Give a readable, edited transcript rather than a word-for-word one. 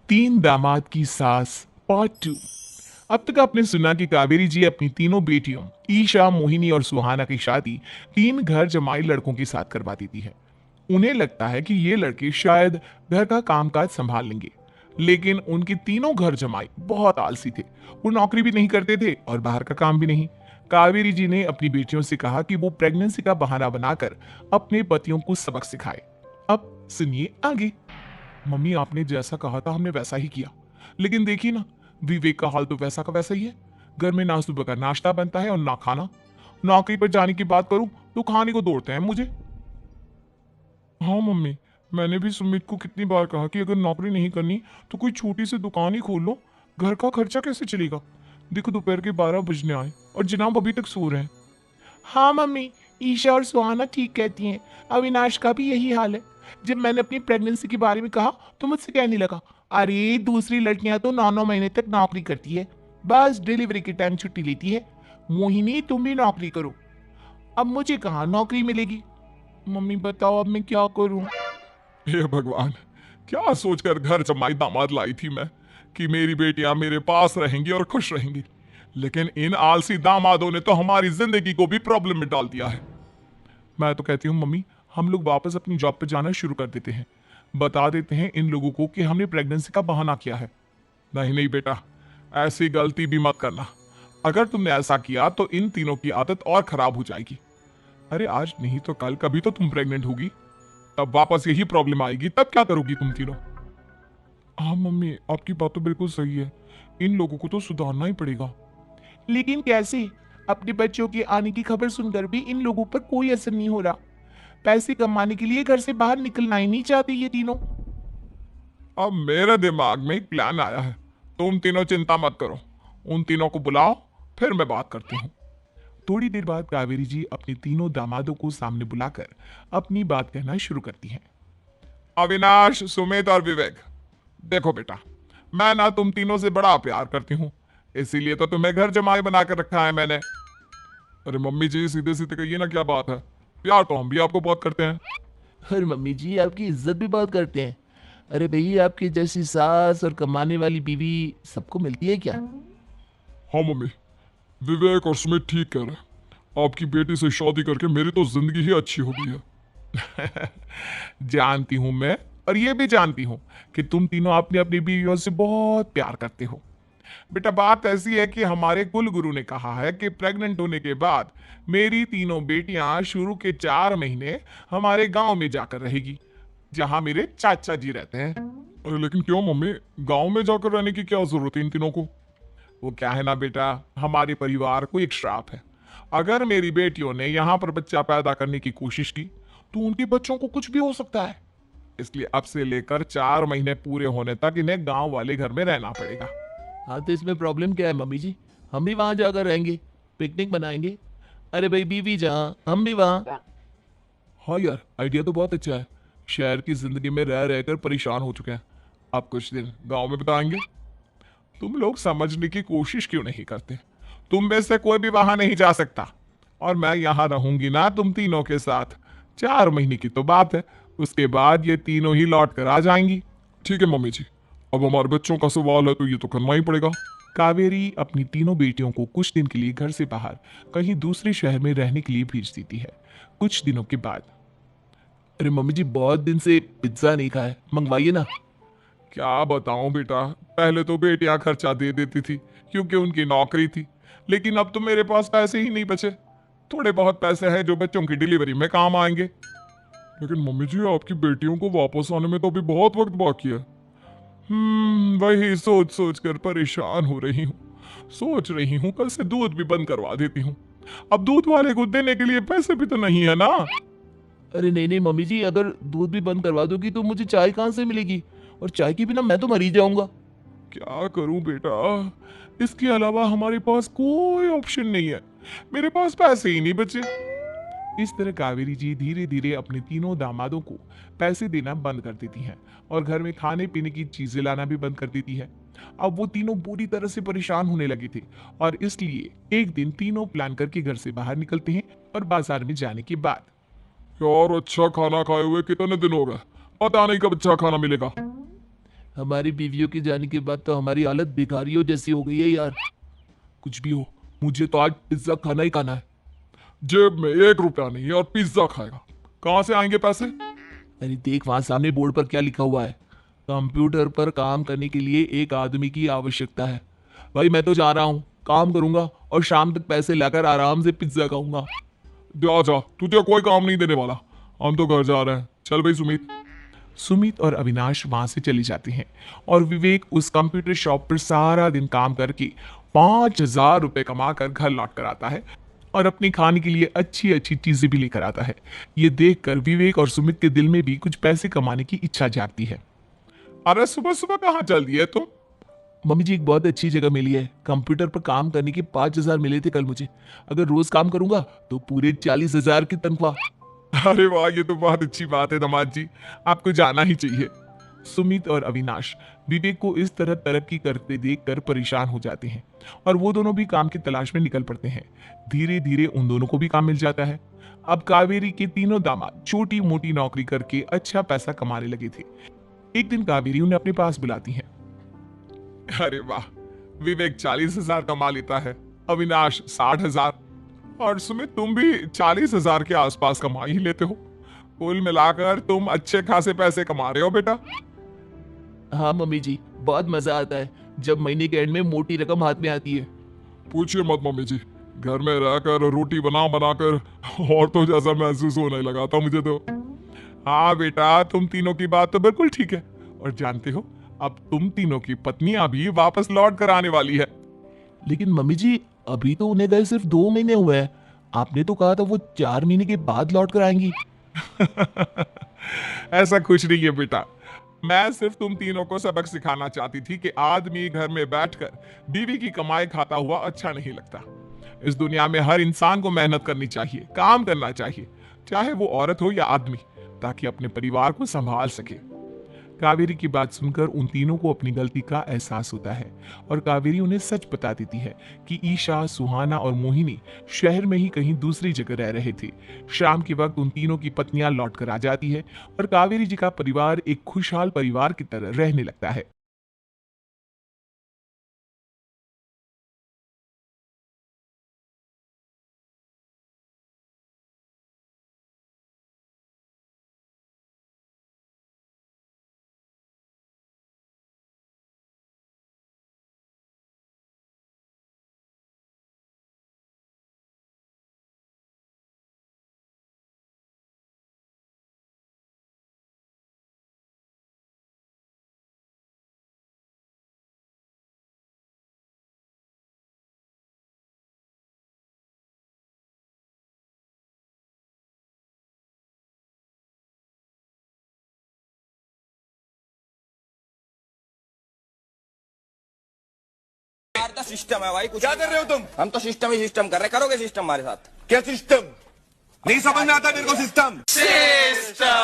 तीन दामाद की सास पार्ट 2। अब तक आपने सुना कि कावेरी जी अपनी तीनों बेटियों ईशा, मोहिनी और सुहाना की शादी तीन घर जमाई लड़कों के साथ करवा देती है। उन्हें लगता है कि ये लड़के शायद घर का कामकाज संभाल लेंगे, लेकिन उनके तीनों घर जमाई बहुत आलसी थे। वो नौकरी भी नहीं करते थे और बाहर का काम भी नहीं। कावेरी जी ने अपनी बेटियों से कहा कि वो प्रेगनेंसी का बहाना बनाकर अपने पतियों को सबक सिखाए। अब सुनिए आगे। मम्मी, आपने जैसा कहा था हमने वैसा ही किया, लेकिन देखिए ना, विवेक का हाल तो वैसा का वैसा ही है। घर में ना सुबह का नाश्ता बनता है और ना खाना। नौकरी पर जाने की बात करूं तो खाने को दौड़ते हैं मुझे। हाँ मम्मी, मैंने भी सुमित को कितनी बार कहा कि अगर नौकरी नहीं करनी तो कोई छोटी सी दुकान ही खोल लो। घर का खर्चा कैसे चलेगा? देखो दोपहर के 12 बजने आए और जनाब अभी तक सो रहे हैं। हाँ मम्मी, ईशा और सुहाना ठीक कहती हैं। अविनाश का भी यही हाल है। जब मैंने अपनी प्रेगनेंसी के बारे में कहा तो मुझसे कहने लगा, अरे दूसरी लड़कियां तो 9 महीने तक नौकरी करती है, बस डिलीवरी के टाइम छुट्टी लेती है। मोहिनी, तुम भी नौकरी करो। अब मुझे कहाँ नौकरी मिलेगी? मम्मी बताओ, अब मैं क्या करूं? हे भगवान, क्या सोचकर घर जमाई दामाद लाई थी मैं कि मेरी बेटियां मेरे पास रहेंगी और खुश रहेंगी, लेकिन इन आलसी दामादों ने तो हमारी जिंदगी को भी प्रॉब्लम में डाल दिया है। मैं तो कहती हूँ मम्मी, हम लोग वापस अपनी जॉब पे जाना शुरू कर देते हैं। बता देते हैं इन लोगों को कि हमने प्रेगनेंसी का बहाना किया है। नहीं नहीं बेटा, ऐसी गलती भी मत करना। अगर तुमने ऐसा किया तो इन तीनों की आदत और खराब हो जाएगी। अरे आज नहीं तो कल कभी तो तुम प्रेग्नेंट होगी, तब वापस यही प्रॉब्लम आएगी, तब क्या करोगी तुम तीनों? हाँ मम्मी, आपकी बात तो बिल्कुल सही है। इन लोगों को तो सुधारना ही पड़ेगा। लेकिन कैसे? अपने बच्चों के आने की खबर सुनकर भी इन लोगों पर कोई असर नहीं हो रहा। पैसे कमाने के लिए घर से बाहर निकलना ही नहीं चाहते ये तीनों। अब मेरे दिमाग में एक प्लान आया है। तुम तीनों चिंता मत करो, उन तीनों को बुलाओ, फिर मैं बात करती हूँ। थोड़ी देर बाद कावेरी जी अपने तीनों दामादों को सामने बुलाकर अपनी बात कहना शुरू करती हैं। अविनाश, सुमित और विवेक, देखो बेटा, मैं ना तुम तीनों से बड़ा प्यार करती हूँ, इसीलिए तो तुम्हें घर जमाई बना कर रखा है मैंने। अरे मम्मी जी, सीधे सीधे कहिए ना, क्या बात है? प्यार तो हम भी आपको बहुत करते हैं। अरे मम्मी जी, आपकी इज्जत भी बहुत करते हैं। अरे भैया, आपकी जैसी सास और कमाने वाली बीवी सबको मिलती है क्या? हाँ मम्मी, विवेक और सुमित ठीक कह रहे हैं। आपकी बेटी से शादी करके मेरी तो जिंदगी ही अच्छी हो गई है। जानती हूं मैं, और ये भी जानती हूं कि तुम तीनों अपनी अपनी बीवियों से बहुत प्यार करते हो। बेटा, बात ऐसी है कि हमारे कुल गुरु ने कहा है कि प्रेग्नेंट होने के बाद मेरी तीनों बेटियां शुरू के 4 महीने हमारे गांव में जाकर रहेगी, जहां मेरे चाचा जी रहते हैं। अरे लेकिन क्यों मम्मी, गांव में जाकर रहने की क्या जरूरत है इन तीनों को? वो क्या है ना बेटा, हमारे परिवार को एक श्राप है। अगर मेरी बेटियों ने यहाँ पर बच्चा पैदा करने की कोशिश की तो उनके बच्चों को कुछ भी हो सकता है। इसलिए अब से लेकर 4 महीने पूरे होने तक इन्हें गांव वाले घर में रहना पड़ेगा। हाँ, तो इसमें प्रॉब्लम क्या है मम्मी जी? हम भी वहाँ जाकर रहेंगे, पिकनिक बनाएंगे। अरे भाई, बीवी जहाँ, हम भी वहाँ। हाँ यार, आइडिया तो बहुत अच्छा है। शहर की जिंदगी में रह रहकर परेशान हो चुके हैं, अब कुछ दिन गांव में बिताएंगे। तुम लोग समझने की कोशिश क्यों नहीं करते? तुम में से कोई भी वहां नहीं जा सकता, और मैं यहाँ रहूंगी ना तुम तीनों के साथ। 4 महीने की तो बात है, उसके बाद ये तीनों ही लौट कर आ जाएंगी। ठीक है मम्मी जी, अब हमारे बच्चों का सवाल है तो ये तो करना ही पड़ेगा। कावेरी अपनी तीनों बेटियों को कुछ दिन के लिए घर से बाहर कहीं दूसरे शहर में रहने के लिए भेज देती है। कुछ दिनों के बाद, अरे मम्मी जी, बहुत दिन से पिज्ज़ा नहीं खाया, मंगवाइए ना। क्या बताऊं बेटा, पहले तो बेटियां खर्चा दे देती थी क्योंकि उनकी नौकरी थी, लेकिन अब तो मेरे पास पैसे ही नहीं बचे। थोड़े बहुत पैसे हैं जो बच्चों की डिलीवरी में काम आएंगे। लेकिन मम्मी जी, आपकी बेटियों को वापस आने में तो अभी बहुत वक्त बाकी है। वही सोच सोच कर परेशान हो रही हूँ। सोच रही हूँ कल से दूध भी बंद करवा देती हूँ। अब दूध वाले को देने के लिए पैसे भी तो नहीं है ना। अरे नहीं नहीं मम्मी जी, अगर दूध भी बंद करवा दोगी तो मुझे चाय कहाँ से मिलेगी? और चाय के बिना मैं तो मर ही जाऊंगा। क्या करूं बेटा, इसके अलावा हमारे पास कोई ऑप्शन नहीं है। मेरे पास पैसे ही नहीं बचे। इस तरह कावेरी जी धीरे धीरे अपने तीनों दामादों को पैसे देना बंद कर देती हैं और घर में खाने पीने की चीजें लाना भी बंद कर देती है। अब वो तीनों बुरी तरह से परेशान होने लगे थे, और इसलिए एक दिन तीनों प्लान करके घर से बाहर निकलते हैं। और बाजार में जाने के बाद, यार अच्छा खाना खाए हुए कितने दिन हो गए, पता नहीं कब अच्छा खाना मिलेगा। हमारी बीवियों के जाने के बाद तो हमारी हालत भिखारियों जैसी हो गई है यार। कुछ भी हो, मुझे तो आज पिज्जा खाना ही खाना है। जेब में 1 रुपया नहीं है और पिज्जा खाएगा, कहाँ से आएंगे पैसे? अरे देख वहां सामने बोर्ड पर क्या लिखा हुआ है, कंप्यूटर पर काम करने के लिए एक आदमी की आवश्यकता है। भाई मैं तो जा रहा हूँ, काम करूंगा और शाम तक पैसे लाकर आराम से पिज्जा खाऊंगा। जा जा, तुझे कोई काम नहीं देने वाला, हम तो घर जा रहे हैं। चल भाई सुमित। सुमित और अविनाश वहां से चले जाते हैं और विवेक उस कंप्यूटर शॉप पर सारा दिन काम करके 5,000 रुपए कमा कर घर लौट कर आता है और अपने खाने के लिए अच्छी अच्छी चीजें भी लेकर आता है। ये देखकर विवेक और सुमित के दिल में भी कुछ पैसे कमाने की इच्छा जागती है। अरे सुबह सुबह कहाँ चल दिए तुम? मम्मी जी एक बहुत अच्छी जगह मिली है, कंप्यूटर पर काम करने के 5,000 मिले थे कल मुझे। अगर रोज काम करूंगा तो पूरे 40,000 की तनख्वाह। अरे वाह, ये तो बहुत अच्छी बात है दामाद जी, आपको जाना ही चाहिए। सुमित और अविनाश विवेक को इस तरह तरक्की करते देखकर परेशान हो जाते हैं और वो दोनों भी काम की तलाश में निकल पड़ते हैं। धीरे धीरे उन दोनों को भी काम मिल जाता है। अब कावेरी के तीनों दामाद छोटी मोटी नौकरी करके अच्छा पैसा कमाने लगे थे। एक दिन कावेरी उन्हें अपने पास बुलाती है। अरे वाह, विवेक 40,000 कमा लेता है, अविनाश 60,000 और सुमित तुम भी 40,000 के आसपास कमा ही लेते हो। कुल मिलाकर तुम अच्छे खासे पैसे कमा रहे हो बेटा। हाँ मम्मी जी, बहुत मजा आता है जब महीने के एंड में मोटी रकम हाथ में आती है। पूछिए मत मम्मी जी, घर में रहकर रोटी बना बनाकर और तो जैसा महसूस होने लगा था मुझे तो। हाँ बेटा, तुम तीनों की बात तो बिल्कुल ठीक है। और जानते हो, अब तुम तीनों की पत्नियां भी वापस लौट कर आने वाली है। लेकिन मम्मी जी अभी तो उन्हें गए सिर्फ 2 महीने हुए हैं, आपने तो कहा था वो 4 महीने के बाद लौट कर आएंगी। ऐसा कुछ नहीं है बेटा, मैं सिर्फ तुम तीनों को सबक सिखाना चाहती थी कि आदमी घर में बैठकर बीवी की कमाई खाता हुआ अच्छा नहीं लगता। इस दुनिया में हर इंसान को मेहनत करनी चाहिए, काम करना चाहिए, चाहे वो औरत हो या आदमी, ताकि अपने परिवार को संभाल सके। कावेरी की बात सुनकर उन तीनों को अपनी गलती का एहसास होता है और कावेरी उन्हें सच बता देती है कि ईशा, सुहाना और मोहिनी शहर में ही कहीं दूसरी जगह रह रहे थे। शाम के वक्त उन तीनों की पत्नियां लौटकर आ जाती है और कावेरी जी का परिवार एक खुशहाल परिवार की तरह रहने लगता है। सिस्टम है भाई, कुछ क्या कर रहे हो तुम? हम तो सिस्टम ही सिस्टम कर रहे, करोगे सिस्टम हमारे साथ? क्या सिस्टम? नहीं समझ में आता मेरे को सिस्टम। सिस्टम